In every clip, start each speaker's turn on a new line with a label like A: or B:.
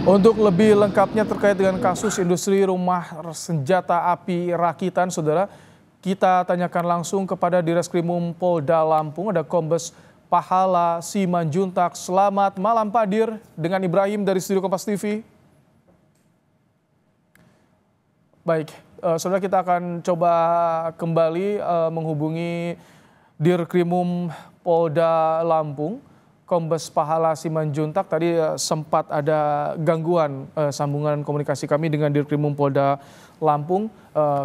A: Untuk lebih lengkapnya terkait dengan kasus industri rumah senjata api rakitan, saudara, kita tanyakan langsung kepada Direskrimum Polda Lampung, ada Kombes Pahala Simanjuntak. Selamat malam Pak Dir, dengan Ibrahim dari Studio Kompas TV. Baik, saudara, kita akan coba kembali menghubungi Dirkrimum Polda Lampung, Kombes Pahala Simanjuntak. Tadi sempat ada gangguan sambungan komunikasi kami dengan Dirkrimum Polda Lampung.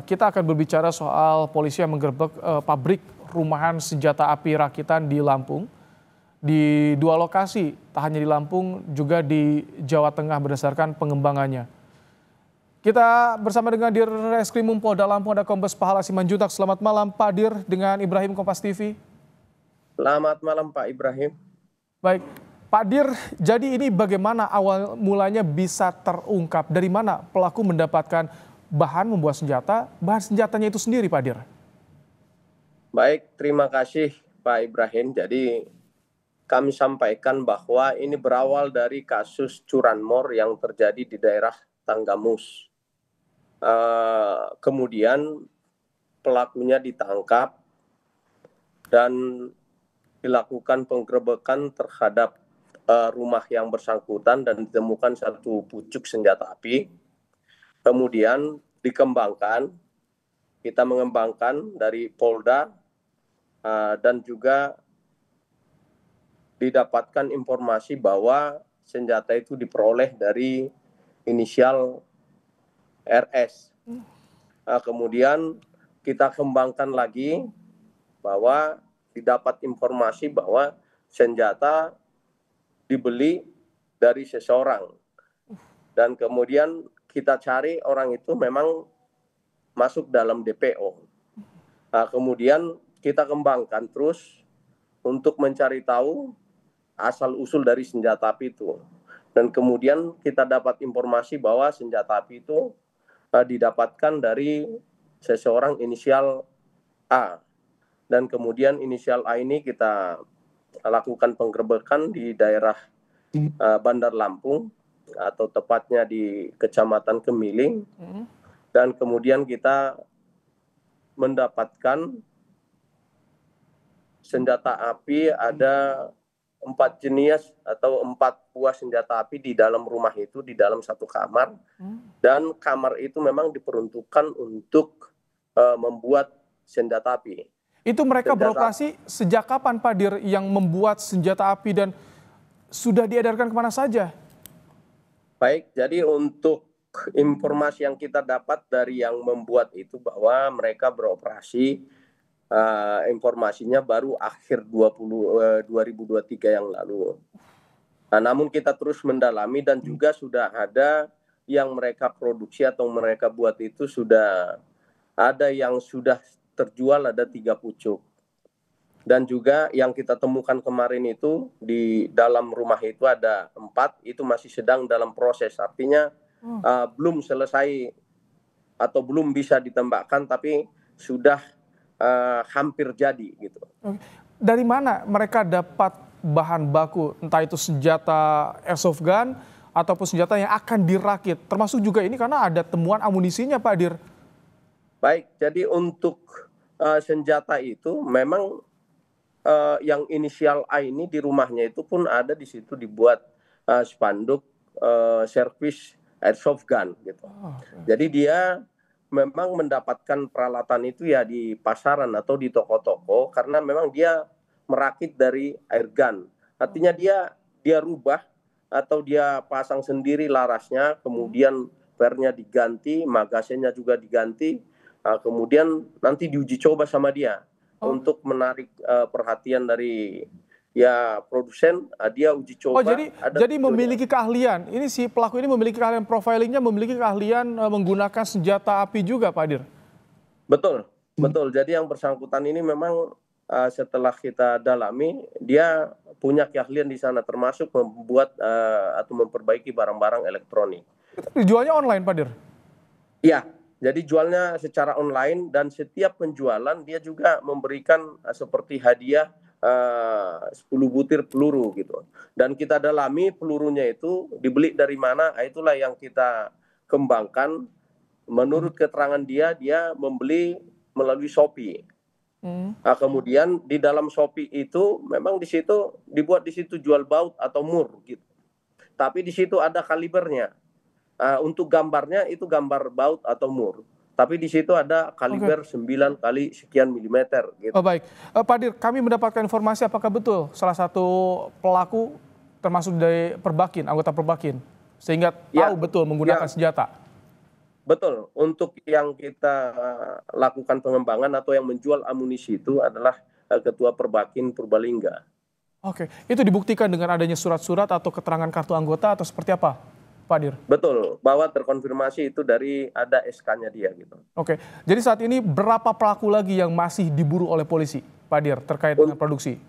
A: Kita akan berbicara soal polisi yang menggerebek pabrik rumahan senjata api rakitan di Lampung. Di dua lokasi, tak hanya di Lampung, juga di Jawa Tengah berdasarkan pengembangannya. Kita bersama dengan Direskrimum Polda Lampung, ada Kombes Pahala Simanjuntak. Selamat malam Pak Dir, dengan Ibrahim, Kompas TV.
B: Selamat malam Pak Ibrahim.
A: Baik, Pak Dir, jadi ini bagaimana awal mulanya bisa terungkap? Dari mana pelaku mendapatkan bahan membuat senjata, bahan senjatanya itu sendiri Pak Dir?
B: Baik, terima kasih Pak Ibrahim. Jadi kami sampaikan bahwa ini berawal dari kasus curanmor yang terjadi di daerah Tanggamus. Kemudian pelakunya ditangkap dan dilakukan penggerebekan terhadap rumah yang bersangkutan dan ditemukan satu pucuk senjata api. Kemudian kita mengembangkan dari Polda dan juga didapatkan informasi bahwa senjata itu diperoleh dari inisial RS. Kemudian kita kembangkan lagi bahwa didapat informasi bahwa senjata dibeli dari seseorang. Dan kemudian kita cari orang itu memang masuk dalam DPO. Kemudian kita kembangkan terus untuk mencari tahu asal-usul dari senjata api itu. Dan kemudian kita dapat informasi bahwa senjata api itu didapatkan dari seseorang inisial A. Dan kemudian inisial A ini kita lakukan penggerebekan di daerah Bandar Lampung, atau tepatnya di Kecamatan Kemiling. Dan kemudian kita mendapatkan senjata api, ada 4 jenis atau 4 buah senjata api di dalam rumah itu, di dalam satu kamar. Dan kamar itu memang diperuntukkan untuk membuat senjata api.
A: Itu mereka beroperasi sejak kapan Pak Dir yang membuat senjata api dan sudah diedarkan kemana saja?
B: Baik, jadi untuk informasi yang kita dapat dari yang membuat itu bahwa mereka beroperasi, informasinya baru akhir 2023 yang lalu. Namun kita terus mendalami dan juga sudah ada yang mereka produksi atau mereka buat itu, sudah ada yang sudah terjual, ada 3 pucuk. Dan juga yang kita temukan kemarin itu di dalam rumah itu ada 4, itu masih sedang dalam proses. Artinya belum selesai atau belum bisa ditembakkan, tapi sudah hampir jadi gitu.
A: Dari mana mereka dapat bahan baku, entah itu senjata airsoft gun ataupun senjata yang akan dirakit, termasuk juga ini karena ada temuan amunisinya Pak Dir?
B: Baik, jadi untuk senjata itu memang yang inisial A ini di rumahnya itu pun ada di situ dibuat spanduk servis airsoft gun gitu. Jadi dia memang mendapatkan peralatan itu ya di pasaran atau di toko-toko, karena memang dia merakit dari air gun. Artinya dia rubah atau dia pasang sendiri larasnya, kemudian pernya diganti, magasinnya juga diganti, kemudian nanti diuji coba sama dia untuk menarik perhatian dari produsen. Dia uji coba.
A: Jadi memiliki keahlian. Ini si pelaku ini memiliki keahlian profilingnya, memiliki keahlian menggunakan senjata api juga, Pak Dir.
B: Betul. Jadi yang bersangkutan ini memang setelah kita dalami, dia punya keahlian di sana, termasuk membuat atau memperbaiki barang-barang elektronik.
A: Dijualnya online, Pak Dir?
B: Iya. Jadi jualnya secara online, dan setiap penjualan dia juga memberikan seperti hadiah 10 butir peluru gitu. Dan kita dalami pelurunya itu dibeli dari mana, itulah yang kita kembangkan. Menurut keterangan dia membeli melalui Shopee. Nah, kemudian di dalam Shopee itu memang dibuat di situ jual baut atau mur gitu. Tapi di situ ada kalibernya. Untuk gambarnya itu gambar baut atau mur. Tapi di situ ada kaliber 9 kali sekian milimeter. Gitu.
A: Oh baik, Pak Dir, kami mendapatkan informasi apakah betul salah satu pelaku termasuk dari Perbakin, anggota Perbakin, sehingga tahu betul menggunakan senjata?
B: Betul, untuk yang kita lakukan pengembangan atau yang menjual amunisi itu adalah Ketua Perbakin Purbalingga.
A: Oke, itu dibuktikan dengan adanya surat-surat atau keterangan kartu anggota atau seperti apa, Pak Dir?
B: Betul, bahwa terkonfirmasi itu dari ada SK-nya dia gitu.
A: Oke, jadi saat ini berapa pelaku lagi yang masih diburu oleh polisi, Pak Dir, terkait dengan produksi?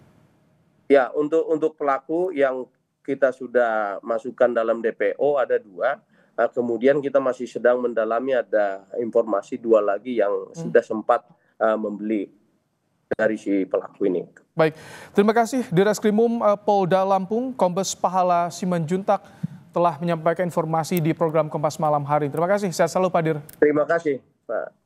B: Ya, untuk pelaku yang kita sudah masukkan dalam DPO ada 2. Kemudian kita masih sedang mendalami, ada informasi 2 lagi yang sudah sempat membeli dari si pelaku ini.
A: Baik, terima kasih Direskrimum Polda Lampung, Kombes Pahala Simanjuntak telah menyampaikan informasi di program Kompas Malam hari. Terima kasih, sehat selalu Pak Dir.
B: Terima kasih Pak.